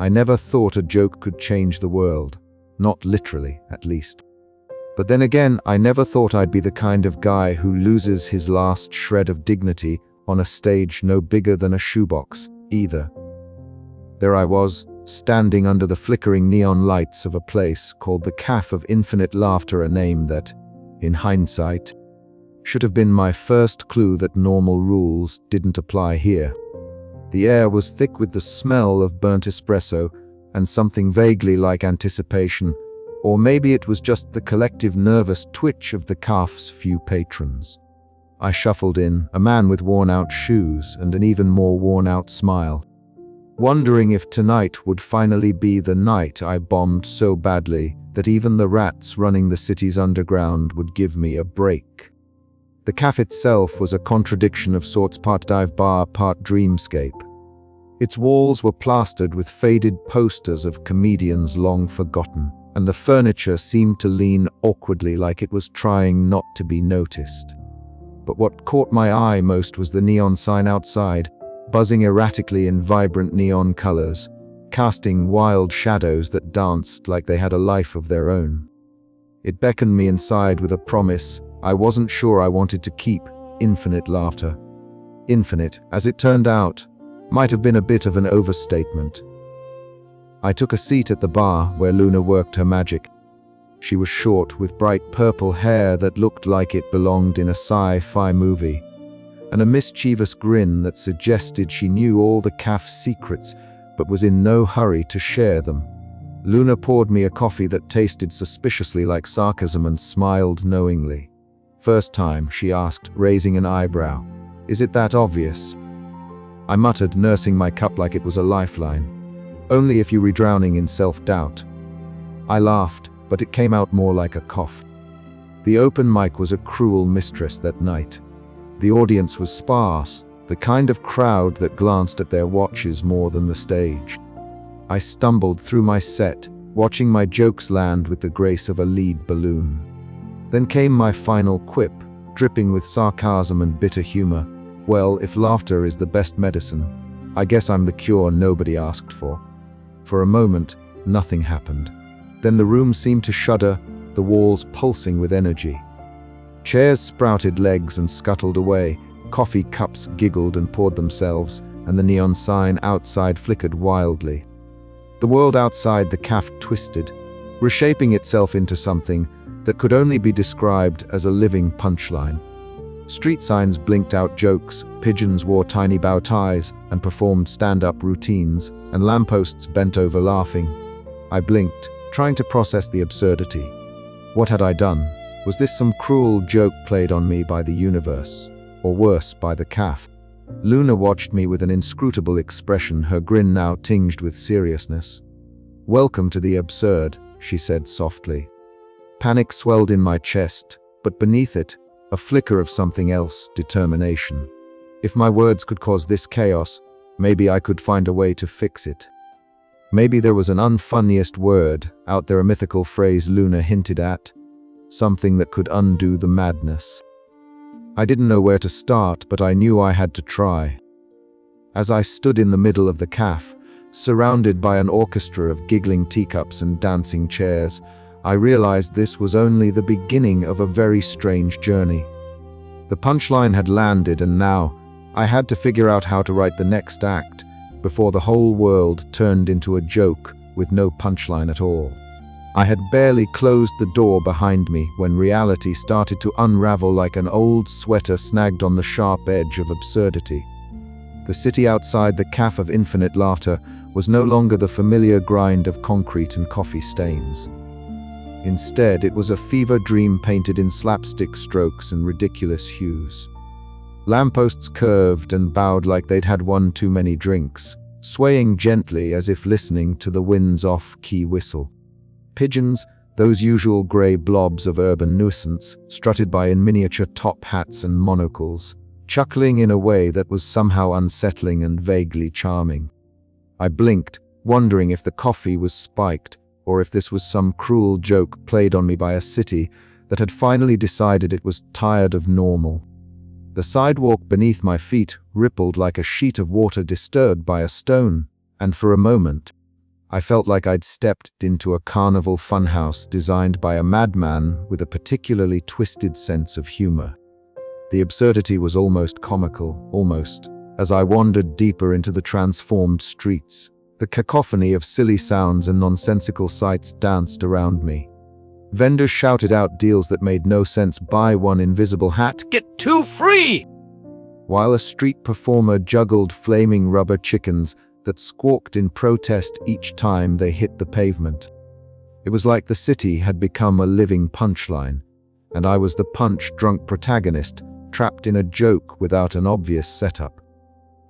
I never thought a joke could change the world. Not literally, at least. But then again, I never thought I'd be the kind of guy who loses his last shred of dignity on a stage no bigger than a shoebox, either. There I was, standing under the flickering neon lights of a place called the Cafe of Infinite Laughter, a name that, in hindsight, should have been my first clue that normal rules didn't apply here. The air was thick with the smell of burnt espresso and something vaguely like anticipation, or maybe it was just the collective nervous twitch of the cafe's few patrons. I shuffled in, a man with worn-out shoes and an even more worn-out smile, wondering if tonight would finally be the night I bombed so badly that even the rats running the city's underground would give me a break. The cafe itself was a contradiction of sorts, part dive bar, part dreamscape. Its walls were plastered with faded posters of comedians long forgotten, and the furniture seemed to lean awkwardly like it was trying not to be noticed. But what caught my eye most was the neon sign outside, buzzing erratically in vibrant neon colors, casting wild shadows that danced like they had a life of their own. It beckoned me inside with a promise I wasn't sure I wanted to keep: infinite laughter. Infinite, as it turned out, might have been a bit of an overstatement. I took a seat at the bar where Luna worked her magic. She was short, with bright purple hair that looked like it belonged in a sci-fi movie, and a mischievous grin that suggested she knew all the cafe's secrets but was in no hurry to share them. Luna poured me a coffee that tasted suspiciously like sarcasm and smiled knowingly. "First time?" she asked, raising an eyebrow. "Is it that obvious?" I muttered, nursing my cup like it was a lifeline. "Only if you were drowning in self-doubt." I laughed, but it came out more like a cough. The open mic was a cruel mistress that night. The audience was sparse, the kind of crowd that glanced at their watches more than the stage. I stumbled through my set, watching my jokes land with the grace of a lead balloon. Then came my final quip, dripping with sarcasm and bitter humor. "Well, if laughter is the best medicine, I guess I'm the cure nobody asked for." For a moment, nothing happened. Then the room seemed to shudder, the walls pulsing with energy. Chairs sprouted legs and scuttled away, coffee cups giggled and poured themselves, and the neon sign outside flickered wildly. The world outside the cafe twisted, reshaping itself into something that could only be described as a living punchline. Street signs blinked out jokes, pigeons wore tiny bow ties and performed stand-up routines, and lampposts bent over laughing. I blinked, trying to process the absurdity. What had I done? Was this some cruel joke played on me by the universe? Or worse, by the cafe? Luna watched me with an inscrutable expression, her grin now tinged with seriousness. "Welcome to the absurd," she said softly. Panic swelled in my chest, but beneath it, a flicker of something else: determination. If my words could cause this chaos, maybe I could find a way to fix it. Maybe there was an unfunniest word out there, a mythical phrase Luna hinted at, something that could undo the madness. I didn't know where to start, but I knew I had to try. As I stood in the middle of the cafe, surrounded by an orchestra of giggling teacups and dancing chairs, I realized this was only the beginning of a very strange journey. The punchline had landed, and now I had to figure out how to write the next act before the whole world turned into a joke with no punchline at all. I had barely closed the door behind me when reality started to unravel like an old sweater snagged on the sharp edge of absurdity. The city outside the Cafe of Infinite Laughter was no longer the familiar grind of concrete and coffee stains. Instead, it was a fever dream painted in slapstick strokes and ridiculous hues. Lampposts curved and bowed like they'd had one too many drinks, swaying gently as if listening to the wind's off-key whistle. Pigeons, those usual grey blobs of urban nuisance, strutted by in miniature top hats and monocles, chuckling in a way that was somehow unsettling and vaguely charming. I blinked, wondering if the coffee was spiked, or if this was some cruel joke played on me by a city that had finally decided it was tired of normal. The sidewalk beneath my feet rippled like a sheet of water disturbed by a stone, and for a moment, I felt like I'd stepped into a carnival funhouse designed by a madman with a particularly twisted sense of humor. The absurdity was almost comical, as I wandered deeper into the transformed streets. The cacophony of silly sounds and nonsensical sights danced around me. Vendors shouted out deals that made no sense: buy one invisible hat, get two free! While a street performer juggled flaming rubber chickens that squawked in protest each time they hit the pavement. It was like the city had become a living punchline, and I was the punch-drunk protagonist, trapped in a joke without an obvious setup.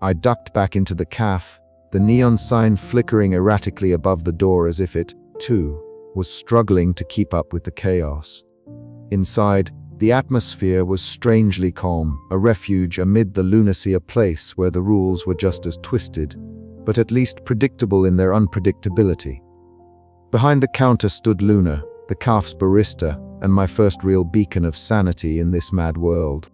I ducked back into the cafe, the neon sign flickering erratically above the door as if it, too, was struggling to keep up with the chaos. Inside, the atmosphere was strangely calm, a refuge amid the lunacy, a place where the rules were just as twisted, but at least predictable in their unpredictability. Behind the counter stood Luna, the cafe's barista, and my first real beacon of sanity in this mad world.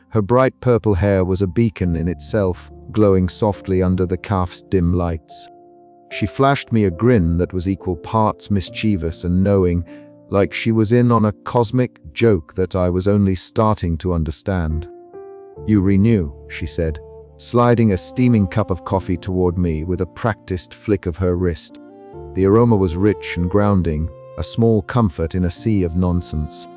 Her bright purple hair was a beacon in itself, glowing softly under the cafe's dim lights. She flashed me a grin that was equal parts mischievous and knowing, like she was in on a cosmic joke that I was only starting to understand. "You renew," she said, sliding a steaming cup of coffee toward me with a practiced flick of her wrist. The aroma was rich and grounding, a small comfort in a sea of nonsense.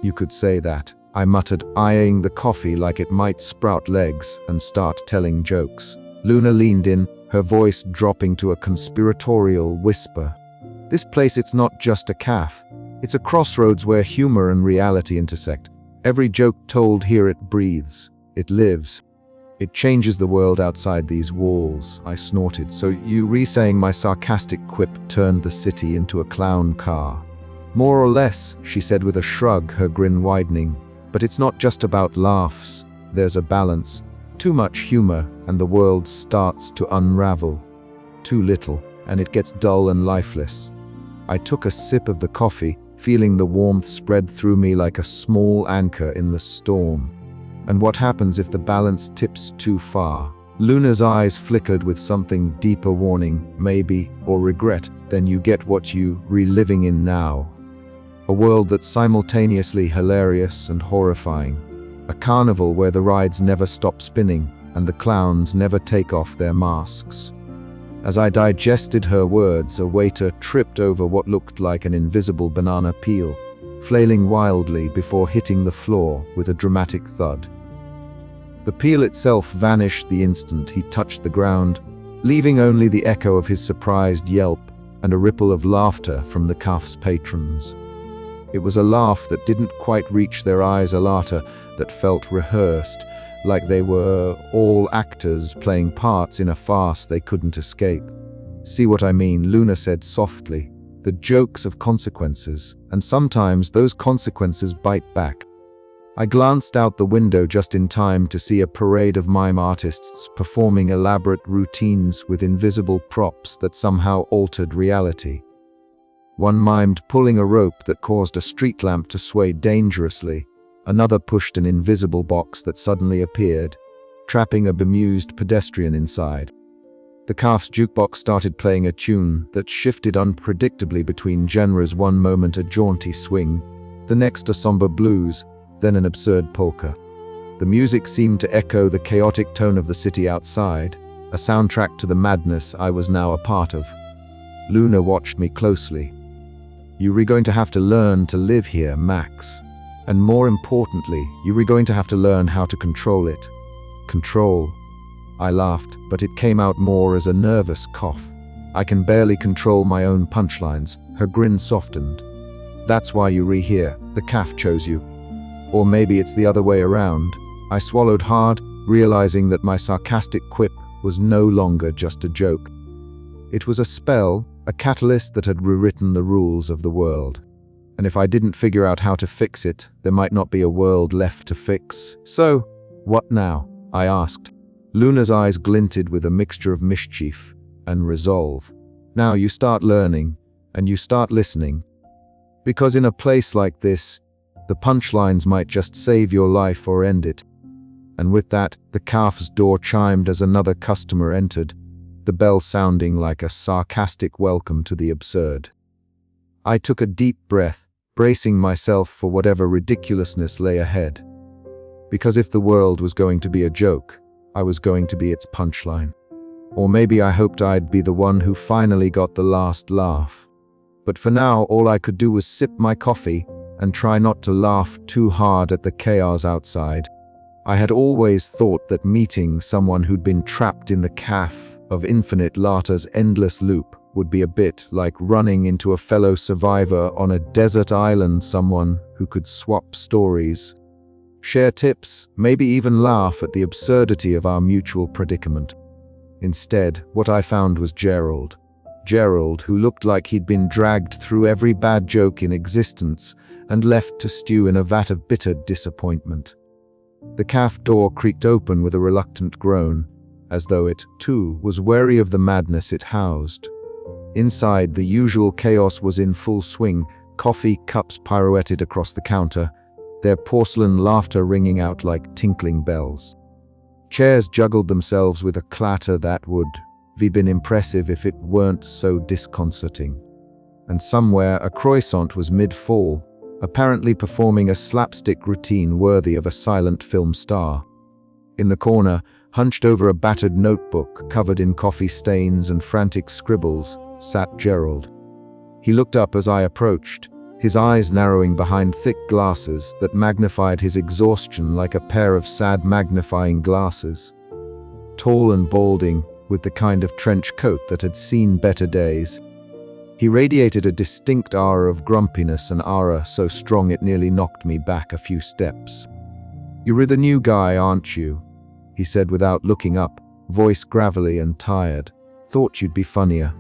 "You could say that," I muttered, eyeing the coffee like it might sprout legs and start telling jokes. Luna leaned in, her voice dropping to a conspiratorial whisper. "This place, it's not just a cafe. It's a crossroads where humor and reality intersect. Every joke told here, it breathes, it lives. It changes the world outside these walls," I snorted. "So you re-saying my sarcastic quip turned the city into a clown car?" "More or less," she said with a shrug, her grin widening. "But it's not just about laughs. There's a balance. Too much humor, and the world starts to unravel. Too little, and it gets dull and lifeless." I took a sip of the coffee, feeling the warmth spread through me like a small anchor in the storm. And what happens if the balance tips too far? Luna's eyes flickered with something deeper, warning, maybe, or regret. "Then you get what you reliving in now. A world that's simultaneously hilarious and horrifying. A carnival where the rides never stop spinning and the clowns never take off their masks." As I digested her words, a waiter tripped over what looked like an invisible banana peel, flailing wildly before hitting the floor with a dramatic thud. The peel itself vanished the instant he touched the ground, leaving only the echo of his surprised yelp and a ripple of laughter from the cafe's patrons. It was a laugh that didn't quite reach their eyes, a laughter that felt rehearsed, like they were all actors playing parts in a farce they couldn't escape. "See what I mean?" Luna said softly. "The jokes of consequences, and sometimes those consequences bite back." I glanced out the window just in time to see a parade of mime artists performing elaborate routines with invisible props that somehow altered reality. One mimed pulling a rope that caused a street lamp to sway dangerously. Another pushed an invisible box that suddenly appeared, trapping a bemused pedestrian inside. The cafe's jukebox started playing a tune that shifted unpredictably between genres, one moment a jaunty swing, the next a somber blues, then an absurd polka. The music seemed to echo the chaotic tone of the city outside, a soundtrack to the madness I was now a part of. Luna watched me closely. "You're going to have to learn to live here, Max. And more importantly, you're going to have to learn how to control it." "Control?" I laughed, but it came out more as a nervous cough. "I can barely control my own punchlines." Her grin softened. "That's why you're here. The CAF chose you. Or maybe it's the other way around." I swallowed hard, realizing that my sarcastic quip was no longer just a joke. It was a spell, a catalyst that had rewritten the rules of the world. And if I didn't figure out how to fix it, there might not be a world left to fix. "So, what now?" I asked. Luna's eyes glinted with a mixture of mischief and resolve. "Now you start learning, and you start listening. Because in a place like this, the punchlines might just save your life or end it." And with that, the cafe's door chimed as another customer entered, the bell sounding like a sarcastic welcome to the absurd. I took a deep breath, bracing myself for whatever ridiculousness lay ahead. Because if the world was going to be a joke, I was going to be its punchline. Or maybe I hoped I'd be the one who finally got the last laugh. But for now, all I could do was sip my coffee and try not to laugh too hard at the chaos outside. I had always thought that meeting someone who'd been trapped in the cafe of infinite laughter's endless loop would be a bit like running into a fellow survivor on a desert island, someone who could swap stories, share tips, maybe even laugh at the absurdity of our mutual predicament. Instead, what I found was Gerald. Gerald, who looked like he'd been dragged through every bad joke in existence and left to stew in a vat of bitter disappointment. The cafe door creaked open with a reluctant groan, as though it, too, was wary of the madness it housed. Inside, the usual chaos was in full swing. Coffee cups pirouetted across the counter, their porcelain laughter ringing out like tinkling bells. Chairs juggled themselves with a clatter that would have been impressive if it weren't so disconcerting. And somewhere, a croissant was mid-fall, apparently performing a slapstick routine worthy of a silent film star. In the corner, hunched over a battered notebook covered in coffee stains and frantic scribbles, sat Gerald. He looked up as I approached, his eyes narrowing behind thick glasses that magnified his exhaustion like a pair of sad magnifying glasses. Tall and balding, with the kind of trench coat that had seen better days, he radiated a distinct aura of grumpiness, an aura so strong it nearly knocked me back a few steps. "You're the new guy, aren't you?" he said without looking up, voice gravelly and tired. "Thought you'd be funnier."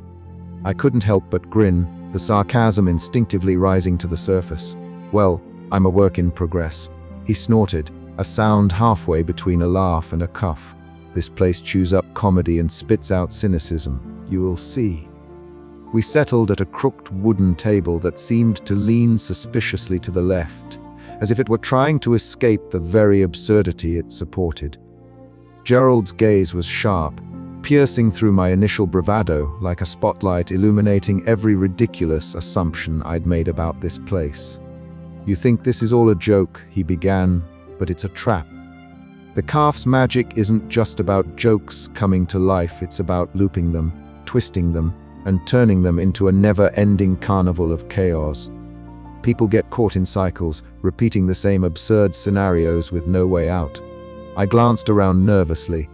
I couldn't help but grin, the sarcasm instinctively rising to the surface. "Well, I'm a work in progress," he snorted, a sound halfway between a laugh and a cough. "This place chews up comedy and spits out cynicism. You'll see." We settled at a crooked wooden table that seemed to lean suspiciously to the left, as if it were trying to escape the very absurdity it supported. Gerald's gaze was sharp, piercing through my initial bravado like a spotlight illuminating every ridiculous assumption I'd made about this place. "You think this is all a joke," he began, "but it's a trap. The cafe's magic isn't just about jokes coming to life, it's about looping them, twisting them, and turning them into a never-ending carnival of chaos. People get caught in cycles, repeating the same absurd scenarios with no way out." I glanced around nervously.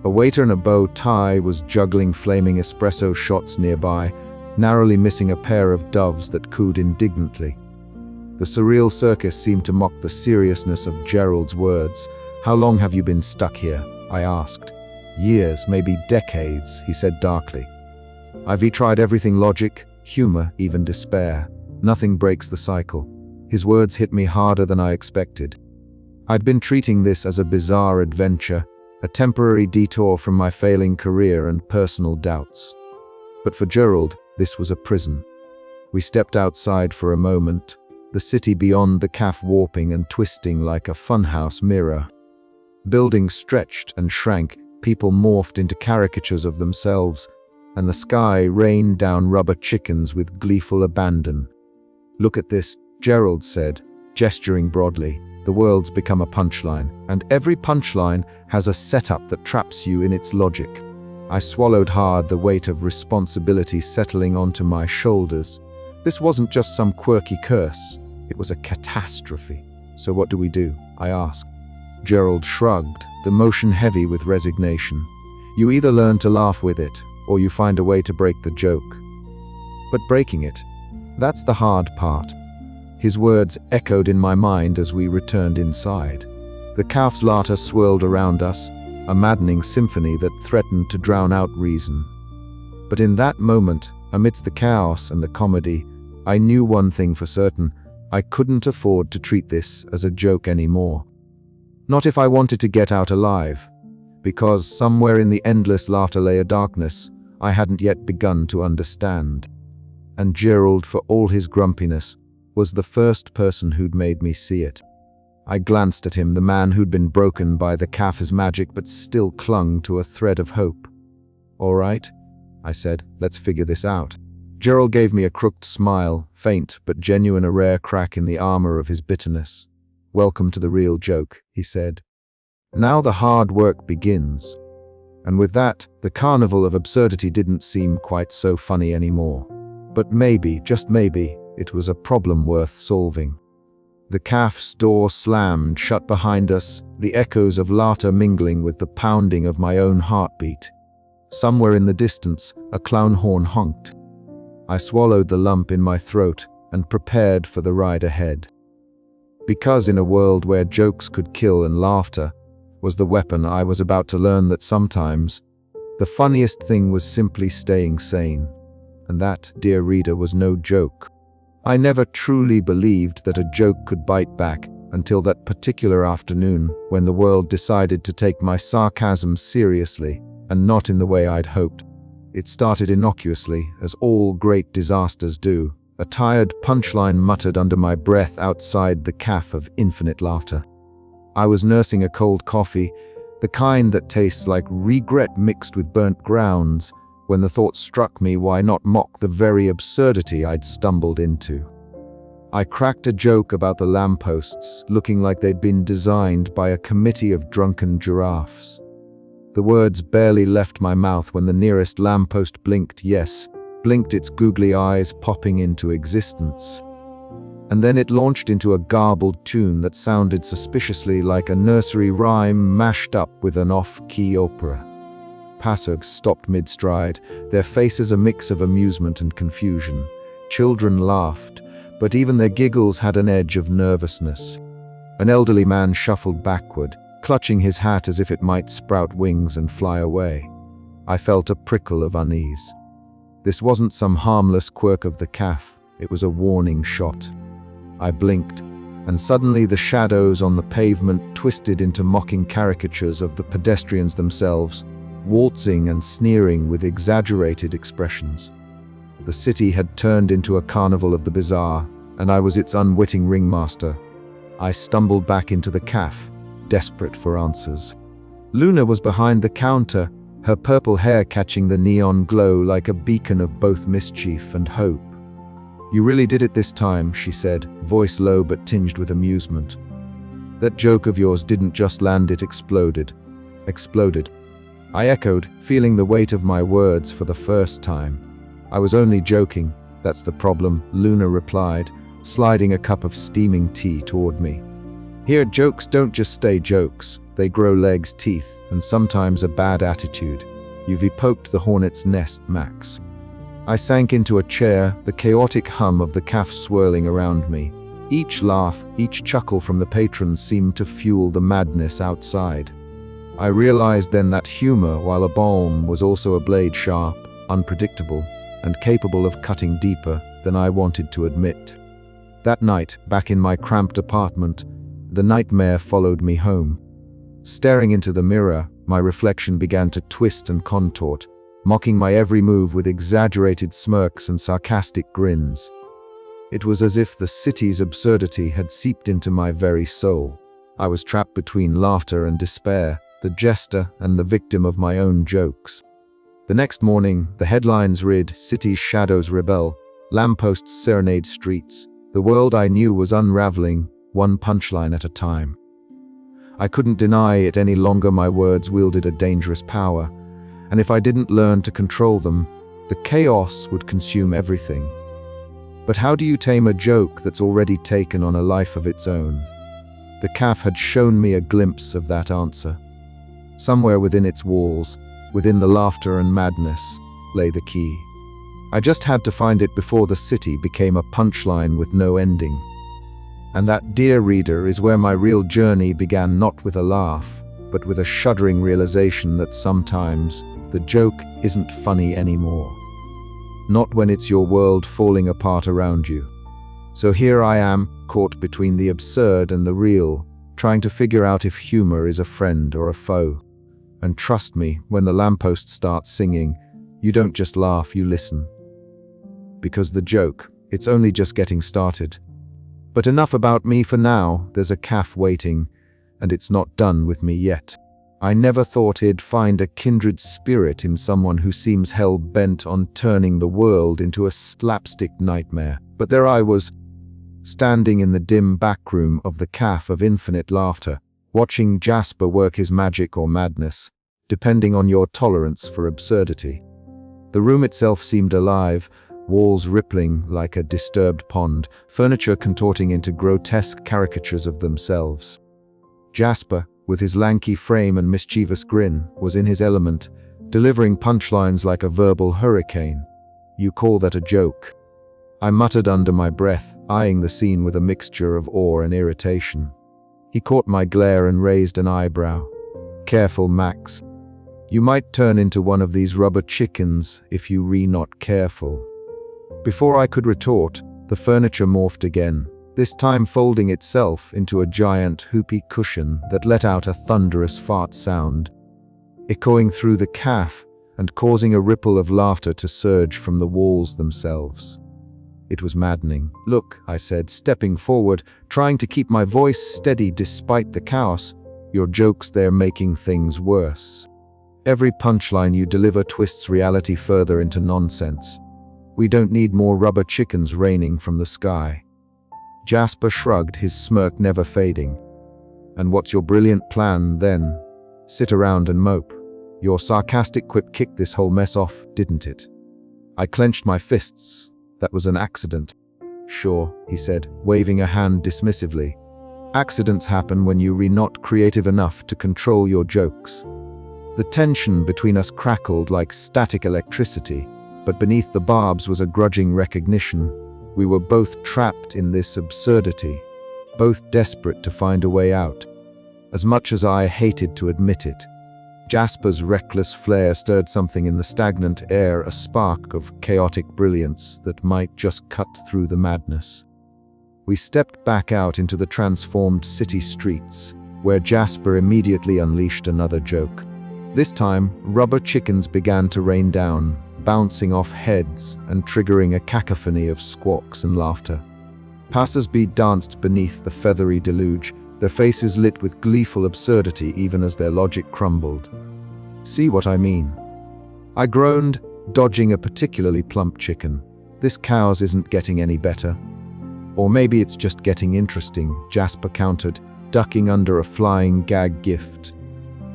A waiter in a bow tie was juggling flaming espresso shots nearby, narrowly missing a pair of doves that cooed indignantly. The surreal circus seemed to mock the seriousness of Gerald's words. "How long have you been stuck here?" I asked. "Years, maybe decades," he said darkly. "I've tried everything: logic, humor, even despair. Nothing breaks the cycle." His words hit me harder than I expected. I'd been treating this as a bizarre adventure, a temporary detour from my failing career and personal doubts. But for Gerald, this was a prison. We stepped outside for a moment, the city beyond the cafe warping and twisting like a funhouse mirror. Buildings stretched and shrank, people morphed into caricatures of themselves, and the sky rained down rubber chickens with gleeful abandon. "Look at this," Gerald said, gesturing broadly. "The world's become a punchline, and every punchline has a setup that traps you in its logic." I swallowed hard, the weight of responsibility settling onto my shoulders. This wasn't just some quirky curse, it was a catastrophe. "So what do we do?" I asked. Gerald shrugged, the motion heavy with resignation. "You either learn to laugh with it, or you find a way to break the joke. But breaking it, that's the hard part." His words echoed in my mind as we returned inside. The cafe's laughter swirled around us, a maddening symphony that threatened to drown out reason. But in that moment, amidst the chaos and the comedy, I knew one thing for certain: I couldn't afford to treat this as a joke anymore. Not if I wanted to get out alive, because somewhere in the endless laughter lay a darkness I hadn't yet begun to understand. And Gerald, for all his grumpiness, was the first person who'd made me see it. I glanced at him, the man who'd been broken by the cafe's magic but still clung to a thread of hope. All right, I said, let's figure this out. Gerald gave me a crooked smile, faint but genuine, a rare crack in the armor of his bitterness. Welcome to the real joke, he said. Now the hard work begins. And with that, the carnival of absurdity didn't seem quite so funny anymore. But maybe, just maybe, it was a problem worth solving. The cafe's door slammed shut behind us, the echoes of laughter mingling with the pounding of my own heartbeat. Somewhere in the distance, a clown horn honked. I swallowed the lump in my throat and prepared for the ride ahead. Because in a world where jokes could kill and laughter was the weapon, I was about to learn that sometimes the funniest thing was simply staying sane. And that, dear reader, was no joke. I never truly believed that a joke could bite back until that particular afternoon when the world decided to take my sarcasm seriously, and not in the way I'd hoped. It started innocuously, as all great disasters do, a tired punchline muttered under my breath outside the cafe of infinite laughter. I was nursing a cold coffee, the kind that tastes like regret mixed with burnt grounds, when the thought struck me, why not mock the very absurdity I'd stumbled into? I cracked a joke about the lampposts, looking like they'd been designed by a committee of drunken giraffes. The words barely left my mouth when the nearest lamppost blinked, yes, blinked its googly eyes popping into existence. And then it launched into a garbled tune that sounded suspiciously like a nursery rhyme mashed up with an off-key opera. Passers stopped mid-stride, their faces a mix of amusement and confusion. Children laughed, but even their giggles had an edge of nervousness. An elderly man shuffled backward, clutching his hat as if it might sprout wings and fly away. I felt a prickle of unease. This wasn't some harmless quirk of the cafe, it was a warning shot. I blinked, and suddenly the shadows on the pavement twisted into mocking caricatures of the pedestrians themselves, waltzing and sneering with exaggerated expressions. The city had turned into a carnival of the bizarre, and I was its unwitting ringmaster. I stumbled back into the cafe, desperate for answers. Luna was behind the counter, her purple hair catching the neon glow like a beacon of both mischief and hope. "You really did it this time," she said, voice low but tinged with amusement. "That joke of yours didn't just land, it exploded." Exploded. I echoed, feeling the weight of my words for the first time. "I was only joking, that's the problem," Luna replied, sliding a cup of steaming tea toward me. "Here, jokes don't just stay jokes. They grow legs, teeth, and sometimes a bad attitude. You've poked the hornet's nest, Max." I sank into a chair, the chaotic hum of the cafe swirling around me. Each laugh, each chuckle from the patrons seemed to fuel the madness outside. I realized then that humor, while a balm, was also a blade, sharp, unpredictable, and capable of cutting deeper than I wanted to admit. That night, back in my cramped apartment, the nightmare followed me home. Staring into the mirror, my reflection began to twist and contort, mocking my every move with exaggerated smirks and sarcastic grins. It was as if the city's absurdity had seeped into my very soul. I was trapped between laughter and despair, the jester and the victim of my own jokes. The next morning, the headlines read, "City's shadows rebel, lampposts serenade streets." The world I knew was unraveling, one punchline at a time. I couldn't deny it any longer. My words wielded a dangerous power, and if I didn't learn to control them, the chaos would consume everything. But how do you tame a joke that's already taken on a life of its own? The cafe had shown me a glimpse of that answer. Somewhere within its walls, within the laughter and madness, lay the key. I just had to find it before the city became a punchline with no ending. And that, dear reader, is where my real journey began, not with a laugh, but with a shuddering realization that sometimes the joke isn't funny anymore. Not when it's your world falling apart around you. So here I am, caught between the absurd and the real, trying to figure out if humor is a friend or a foe. And trust me, when the lamppost starts singing, you don't just laugh, you listen. Because the joke, it's only just getting started. But enough about me for now. There's a cafe waiting, and it's not done with me yet. I never thought he'd find a kindred spirit in someone who seems hell-bent on turning the world into a slapstick nightmare. But there I was, standing in the dim backroom of the Cafe of Infinite Laughter, watching Jasper work his magic or madness, depending on your tolerance for absurdity. The room itself seemed alive, walls rippling like a disturbed pond, furniture contorting into grotesque caricatures of themselves. Jasper, with his lanky frame and mischievous grin, was in his element, delivering punchlines like a verbal hurricane. "You call that a joke?" I muttered under my breath, eyeing the scene with a mixture of awe and irritation. He caught my glare and raised an eyebrow. "Careful, Max. You might turn into one of these rubber chickens if you re not careful." Before I could retort, the furniture morphed again, this time folding itself into a giant hoopy cushion that let out a thunderous fart sound, echoing through the cafe and causing a ripple of laughter to surge from the walls themselves. It was maddening. "Look," I said, stepping forward, trying to keep my voice steady despite the chaos, "your jokes, they're making things worse. Every punchline you deliver twists reality further into nonsense. We don't need more rubber chickens raining from the sky." Jasper shrugged, his smirk never fading. "And what's your brilliant plan, then? Sit around and mope? Your sarcastic quip kicked this whole mess off, didn't it?" I clenched my fists. "That was an accident." "Sure," he said, waving a hand dismissively. "Accidents happen when you're not creative enough to control your jokes." The tension between us crackled like static electricity, but beneath the barbs was a grudging recognition. We were both trapped in this absurdity, both desperate to find a way out, as much as I hated to admit it. Jasper's reckless flair stirred something in the stagnant air, a spark of chaotic brilliance that might just cut through the madness. We stepped back out into the transformed city streets, where Jasper immediately unleashed another joke. This time, rubber chickens began to rain down, bouncing off heads and triggering a cacophony of squawks and laughter. Passers-by danced beneath the feathery deluge, their faces lit with gleeful absurdity even as their logic crumbled. "See what I mean?" I groaned, dodging a particularly plump chicken. "This cow's isn't getting any better." "Or maybe it's just getting interesting," Jasper countered, ducking under a flying gag gift.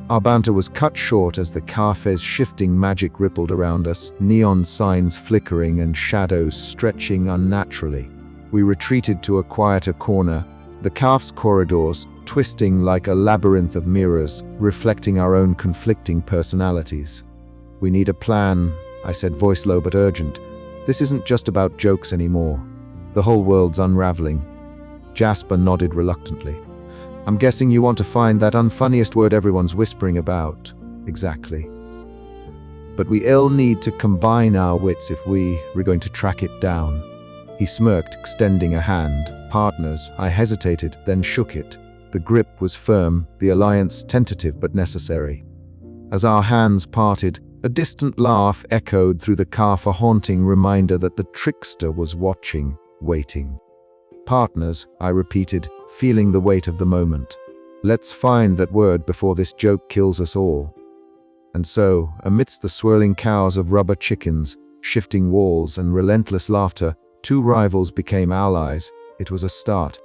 Our banter was cut short as the cafe's shifting magic rippled around us, neon signs flickering and shadows stretching unnaturally. We retreated to a quieter corner, the cafe's corridors twisting like a labyrinth of mirrors, reflecting our own conflicting personalities. "We need a plan," I said, voice low but urgent. "This isn't just about jokes anymore. The whole world's unraveling." Jasper nodded reluctantly. "I'm guessing you want to find that unfunniest word everyone's whispering about." "Exactly. But we'll need to combine our wits if we're going to track it down." He smirked, extending a hand. "Partners." I hesitated, then shook it. The grip was firm, the alliance tentative but necessary. As our hands parted, a distant laugh echoed through the cafe, a haunting reminder that the trickster was watching, waiting. "Partners," I repeated, feeling the weight of the moment. "Let's find that word before this joke kills us all." And so, amidst the swirling chaos of rubber chickens, shifting walls, and relentless laughter, two rivals became allies. It was a start.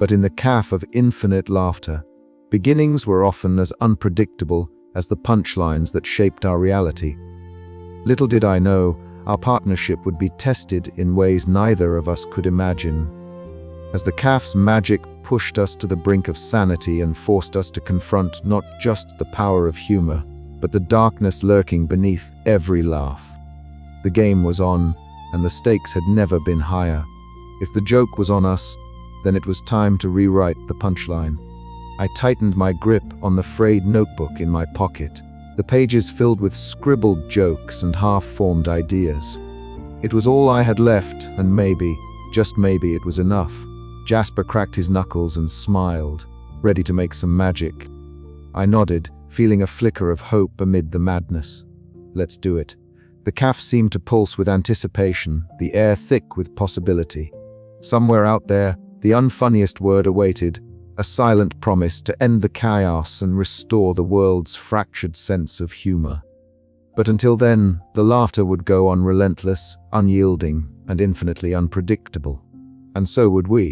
But in the Cafe of Infinite Laughter, beginnings were often as unpredictable as the punchlines that shaped our reality. Little did I know, our partnership would be tested in ways neither of us could imagine. As the cafe's magic pushed us to the brink of sanity and forced us to confront not just the power of humor, but the darkness lurking beneath every laugh. The game was on, and the stakes had never been higher. If the joke was on us, then it was time to rewrite the punchline. I tightened my grip on the frayed notebook in my pocket, the pages filled with scribbled jokes and half-formed ideas. It was all I had left, and maybe, just maybe, it was enough. Jasper cracked his knuckles and smiled, ready to make some magic. I nodded, feeling a flicker of hope amid the madness. "Let's do it." The cafe seemed to pulse with anticipation, the air thick with possibility. Somewhere out there, the unfunniest word awaited, a silent promise to end the chaos and restore the world's fractured sense of humor. But until then, the laughter would go on relentless, unyielding, and infinitely unpredictable. And so would we.